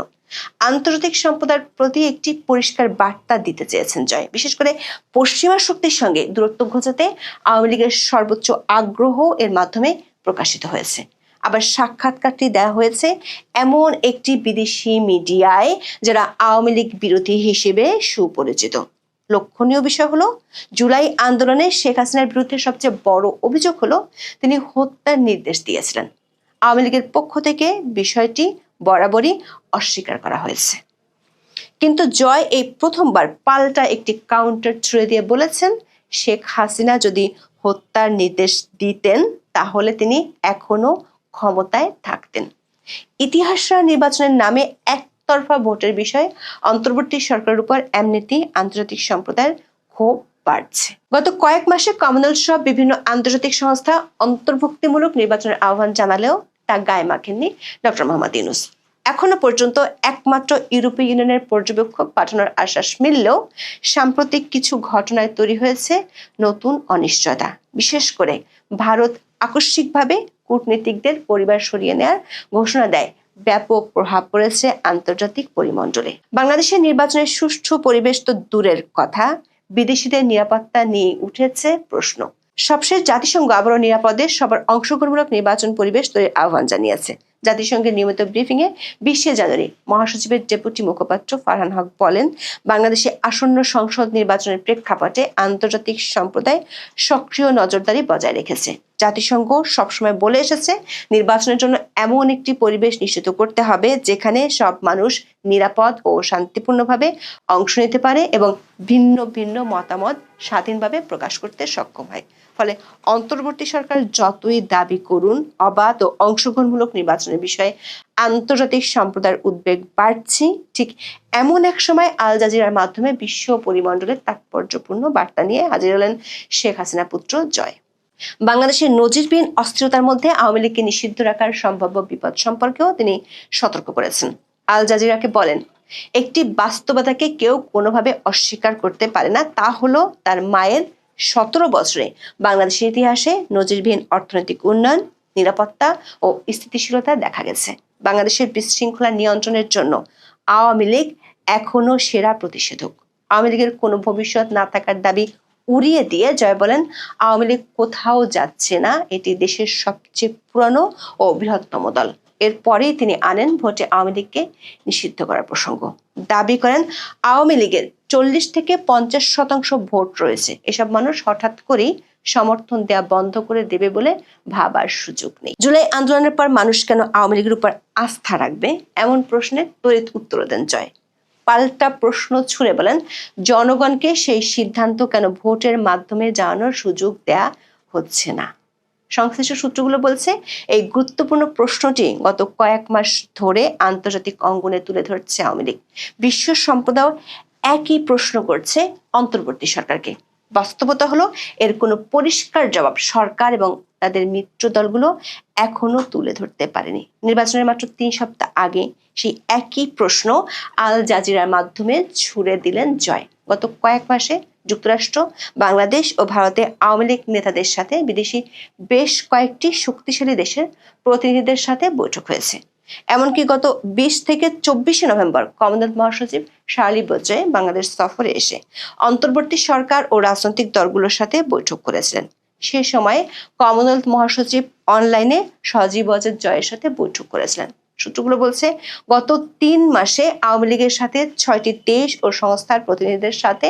আন্তর্জাতিক সম্প্রদায়ের প্রতি একটি পরিষ্কার বার্তা দিতে চেয়েছেন জয়, বিশেষ করে পশ্চিমা শক্তির সঙ্গে দূরত্ব ঘোচাতে আওয়ামী লীগের সর্বোচ্চ আগ্রহ এর মাধ্যমে প্রকাশিত হয়েছে। আবার সাক্ষাৎকারটি দেওয়া হয়েছে এমন একটি বিদেশি মিডিয়ায় যারা আওয়ামী লীগ বিরোধী হিসেবে সুপরিচিত। লক্ষণীয় বিষয় হলো, জুলাই আন্দোলনে শেখ হাসিনার বিরুদ্ধে সবচেয়ে বড় অভিযোগ হলো তিনি হত্যার নির্দেশ দিয়েছিলেন। আওয়ামী লীগের পক্ষ থেকে বিষয়টি বরাবরই অস্বীকার করা হয়েছে, কিন্তু জয় এই প্রথমবার পাল্টা একটি কাউন্টার ছুড়ে দিয়ে বলেছেন, শেখ হাসিনা যদি হত্যার নির্দেশ দিতেন তাহলে তিনি এখনো ক্ষমতায় থাকতেন। ইতিহাসরা নির্বাচনের নামে একতরফা ভোটের বিষয়ে অন্তর্বর্তী সরকারের উপর এমনিতে আন্তর্জাতিক সম্প্রদায়ের ক্ষোভ বাড়ছে। গত কয়েক মাসে কমনওয়েলথ সহ বিভিন্ন আন্তর্জাতিক সংস্থা অন্তর্ভুক্তিমূলক নির্বাচনের আহ্বান জানালেও তা গায়ে মাখেননি ডক্টর মোহাম্মদ ইউনূস। এখনো পর্যন্ত একমাত্র ইউরোপীয় ইউনিয়নের পর্যবেক্ষক পাঠানোর আশ্বাস মিললেও সাম্প্রতিক কিছু ঘটনায় তৈরি হয়েছে নতুন অনিশ্চয়তা। বিশেষ করে ভারত আকস্মিকভাবে কূটনীতিকদের পরিবার সরিয়ে নেওয়ার ঘোষণা দেয়, ব্যাপক প্রভাব পড়েছে আন্তর্জাতিক পরিমণ্ডলে। বাংলাদেশের নির্বাচনের সুষ্ঠু পরিবেশ তো দূরের কথা, বিদেশিদের নিরাপত্তা নিয়ে উঠেছে প্রশ্ন। সবশেষ জাতিসংঘ আবারও নিরাপদে সবার অংশগ্রহণমূলক নির্বাচন পরিবেশ তৈরির আহ্বান জানিয়েছে। জাতিসংঘের নিয়মিত ব্রিফিংয়ে 20 জানুয়ারি মহাসচিবের ডেপুটি মুখপাত্র ফারহান হক বলেন, বাংলাদেশে আসন্ন সংসদ নির্বাচনের প্রেক্ষাপটে আন্তর্জাতিক সম্প্রদায় সক্রিয় নজরদারি বজায় রেখেছে। জাতিসংঘ সবসময় বলে এসেছে, নির্বাচনের জন্য এমন একটি পরিবেশ নিশ্চিত করতে হবে যেখানে সব মানুষ নিরাপদ ও শান্তিপূর্ণভাবে অংশ নিতে পারে এবং ভিন্ন ভিন্ন মতামত স্বাধীনভাবে প্রকাশ করতে সক্ষম হয়। ফলে অন্তর্বর্তী সরকার যতই দাবি করুন, অবাধ ও অংশগ্রহণমূলক নির্বাচনের বিষয়ে আন্তর্জাতিক সম্প্রদায়ের উদ্বেগ বাড়ছে। ঠিক এমন এক সময় আল জাজিরার মাধ্যমে বিশ্ব পরিমণ্ডলের তাৎপর্যপূর্ণ বার্তা নিয়ে হাজির হলেন শেখ হাসিনা পুত্র জয়। বাংলাদেশের নজিরবিহীন অস্থিরতার মধ্যে আওয়ামী লীগকে নিষিদ্ধ রাখার সম্ভাব্য বিপদ সম্পর্কেও তিনি সতর্ক করেছেন। আল জাজিরাকে বলেন, একটি বাস্তবতাকে কেউ কোনোভাবে অস্বীকার করতে পারে না, তা হলো তার মায়ের 17 বছরে বাংলাদেশের ইতিহাসে নজিরবিহীন অর্থনৈতিক উন্নয়ন, নিরাপত্তা ও স্থিতিশীলতা দেখা গেছে। বাংলাদেশের বিশৃঙ্খলা নিয়ন্ত্রণের জন্য আওয়ামী লীগ এখনো সেরা প্রতিষেধক। আওয়ামী লীগের কোনো ভবিষ্যৎ না থাকার দাবি উড়িয়ে দিয়ে জয় বলেন, আওয়ামী লীগ কোথাও যাচ্ছে না, এটি দেশের সবচেয়ে পুরানো ও বৃহত্তম দল। এরপরেই তিনি আনেন ভোটে আওয়ামী লীগকে নিষিদ্ধ করার প্রসঙ্গ। দাবি করেন, আওয়ামী লীগের 40 থেকে 50% ভোট রয়েছে, এসব মানুষ হঠাৎ করেই সমর্থন দেওয়া বন্ধ করে দেবে বলে ভাবার সুযোগ নেই। জুলাই আন্দোলনের পর মানুষ কেন আওয়ামী লীগের উপর আস্থা রাখবে, এমন প্রশ্নের তড়িৎ উত্তর দেন জয়। পাল্টা প্রশ্ন ছুড়ে বলেন, জনগণকে সেই সিদ্ধান্ত কেন ভোটের মাধ্যমে জানানোর সুযোগ দেয়া হচ্ছে না। সংশ্লিষ্ট সূত্রগুলো বলছে, এই গুরুত্বপূর্ণ প্রশ্নটি গত কয়েক মাস ধরে আন্তর্জাতিক অঙ্গনে তুলে ধরছে আওয়ামী লীগ। বিশ্ব সম্প্রদায় একই প্রশ্ন করছে অন্তর্বর্তী সরকারকে। বাস্তবতা হলো, এর কোনো পরিষ্কার জবাব সরকার এবং তাদের মিত্র দলগুলো এখনো তুলে ধরতে পারেনি। নির্বাচনের মাত্র 3 সপ্তাহ আগে সেই একই প্রশ্ন আল জাজিরার মাধ্যমে ছুড়ে দিলেন জয়। গত কয়েক মাসে যুক্তরাষ্ট্র, বাংলাদেশ ও ভারতে আওয়ামী লীগ নেতাদের সাথে বিদেশি বেশ কয়েকটি শক্তিশালী দেশের প্রতিনিধিদের সাথে বৈঠক হয়েছে। এমনকি গত 20 থেকে 24 নভেম্বর কমনওয়েলথ মহাসচিব শার্লি বোজে বাংলাদেশ সফরে এসে অন্তর্বর্তী সরকার ও রাজনৈতিক দলগুলোর সাথে বৈঠক করেছিলেন। সে সময় কমনওয়েলথ মহাসচিব অনলাইনে সজীব ওয়াজেদ জয়ের সাথে বৈঠক করেছিলেন। সূত্রগুলো বলছে, গত 3 মাসে আওয়ামী লীগের সাথে 6টি দেশ ও সংস্থার প্রতিনিধিদের সাথে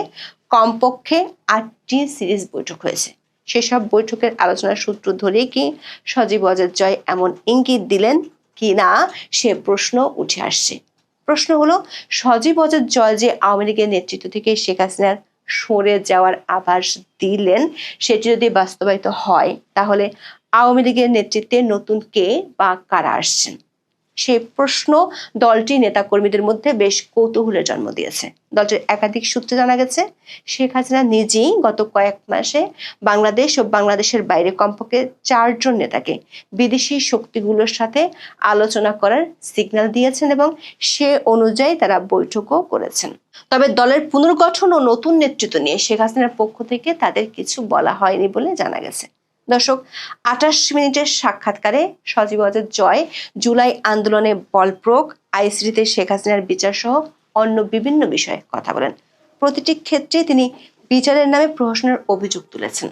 কমপক্ষে 8টি সিরিজ বৈঠক হয়েছে। সেসব বৈঠকের আলোচনার সূত্র ধরেই কি সজীব ওয়াজেদ জয় এমন ইঙ্গিত দিলেন কি না, সে প্রশ্ন উঠে আসছে। প্রশ্ন হলো, সজীব ওয়াজেদ জয় যে আওয়ামী লীগের নেতৃত্ব থেকে শেখ হাসিনার সরে যাওয়ার আভাস দিলেন, সেটি যদি বাস্তবায়িত হয়, তাহলে আওয়ামী লীগের নেতৃত্বে নতুন কে বা কারা আসছেন? সেই প্রশ্ন দলটির নেতাকর্মীদের মধ্যে বেশ কৌতূহলের জন্ম দিয়েছে। দলটির একাধিক সূত্রে জানা গেছে, শেখ হাসিনা নিজেই গত কয়েক মাসে বাংলাদেশ ও বাংলাদেশের বাইরে কমপক্ষে 4 জন নেতাকে বিদেশি শক্তিগুলোর সাথে আলোচনা করার সিগন্যাল দিয়েছেন এবং সে অনুযায়ী তারা বৈঠকও করেছেন। তবে দলের পুনর্গঠন ও নতুন নেতৃত্ব নিয়ে শেখ হাসিনার পক্ষ থেকে তাদের কিছু বলা হয়নি বলে জানা গেছে। দর্শক, 28 মিনিটের সাক্ষাৎকারে সজীব ওয়াজেদ জয় জুলাই আন্দোলনে বল প্রয়োগ, আইসিটিতে শেখ হাসিনার বিচার সহ অন্য বিভিন্ন বিষয়ে কথা বলেন। প্রতিটি ক্ষেত্রে তিনি বিচারের নামে প্রহসনের অভিযোগ তুলেছেন।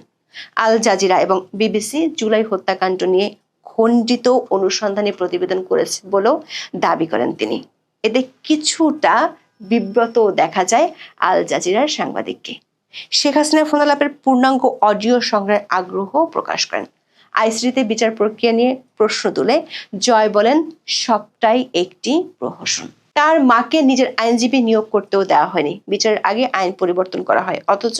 আল জাজিরা এবং বিবিসি জুলাই হত্যাকাণ্ড নিয়ে খণ্ডিত অনুসন্ধানী প্রতিবেদন করেছে বলেও দাবি করেন তিনি। এতে কিছুটা বিব্রত দেখা যায় আল জাজিরার সাংবাদিককে। শেখ হাসিনার ফোনালাপের পূর্ণাঙ্গ অডিও সংগ্রহের আগ্রহ প্রকাশ করেন। আইসিটিতে বিচার প্রক্রিয়া নিয়ে প্রশ্ন তুলে জয় বলেন, সবটাই একটি প্রহসন। তার মাকে নিজের আইনজীবী নিয়োগ করতেও দেওয়া হয়নি। বিচারের আগে আইন পরিবর্তন করা হয়, অথচ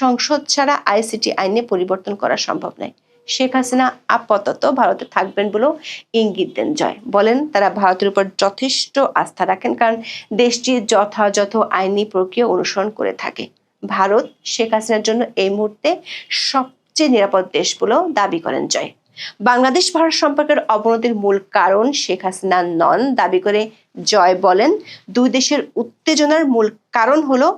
সংসদ ছাড়া আইসিটি আইনে পরিবর্তন করা সম্ভব নয়। শেখ হাসিনা আপাতত ভারতে থাকবেন বলেও ইঙ্গিত দেন জয়। বলেন, তারা ভারতের উপর যথেষ্ট আস্থা রাখেন, কারণ দেশটি যথাযথ আইনি প্রক্রিয়া অনুসরণ করে থাকে। ভারত শেখ হাসিনার জন্য এই মুহূর্তে সবচেয়ে নিরাপদ দেশ বলেও দাবি করেন জয়। বাংলাদেশ ভারত সম্পর্কের অবনতির মূল কারণ শেখ হাসিনা নন দাবি করে জয় বলেন, দুই দেশের উত্তেজনার মূল কারণ হলো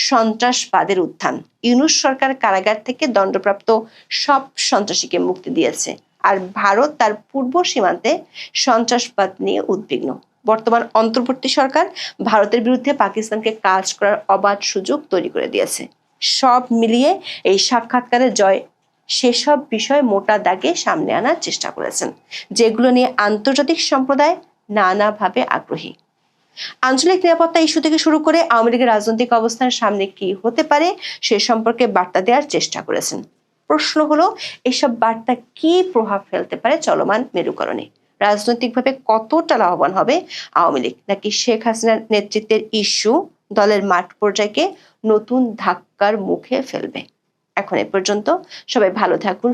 সন্ত্রাসবাদের উত্থান। ইউনূস সরকার কারাগার থেকে দণ্ডপ্রাপ্ত সব সন্ত্রাসীকে মুক্তি দিয়েছে, আর ভারত তার পূর্ব সীমান্তে সন্ত্রাসবাদ নিয়ে উদ্বিগ্ন। বর্তমান অন্তর্বর্তী সরকার ভারতের বিরুদ্ধে পাকিস্তানকে কাজ করার অবাধ সুযোগ তৈরি করে দিয়েছে। সব মিলিয়ে এই সাক্ষাৎকারে জয় সেসব বিষয় মোটা দাগে সামনে আনার চেষ্টা করেছেন, যেগুলো নিয়ে আন্তর্জাতিক সম্প্রদায় নানাভাবে আগ্রহী। আঞ্চলিক নিরাপত্তা ইস্যু থেকে শুরু করে আওয়ামী লীগের রাজনৈতিক অবস্থান সামনে কি হতে পারে সে সম্পর্কে বার্তা দেওয়ার চেষ্টা করেছেন। প্রশ্ন হলো, এসব বার্তা কি প্রভাব ফেলতে পারে চলমান মেরুকরণে? রাজনৈতিকভাবে কতটা লাভবান হবে আওয়ামী লীগ, নাকি শেখ হাসিনার নেতৃত্বের ইস্যু দলের মাঠ পর্যায়কে নতুন ধাক্কার মুখে ফেলবে? এখন এ পর্যন্ত। সবাই ভালো থাকুন।